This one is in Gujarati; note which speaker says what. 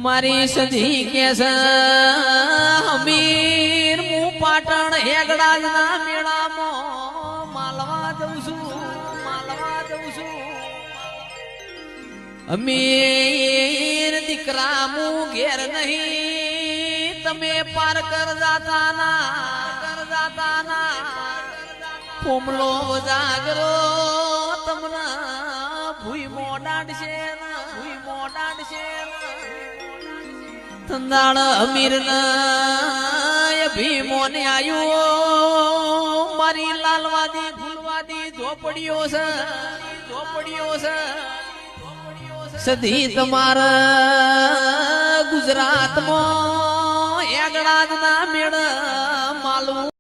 Speaker 1: મારી સધી કેસ અમીર હું પાટણ હેગડાના મેળામાં માલવા જઉં છું અમીર દીકરા હું ઘેર નહીં તમે પાર કર જાતાના કોમલો જાગરો તમને ભૂઈ મોડાડશે થંદાળ અમીર ના ભીમોને આયો મારી લાલવાદી ફૂલવાદી ઝોપડીઓ છે સધી તમારા ગુજરાતમાં હેગડાના મેળ માલવું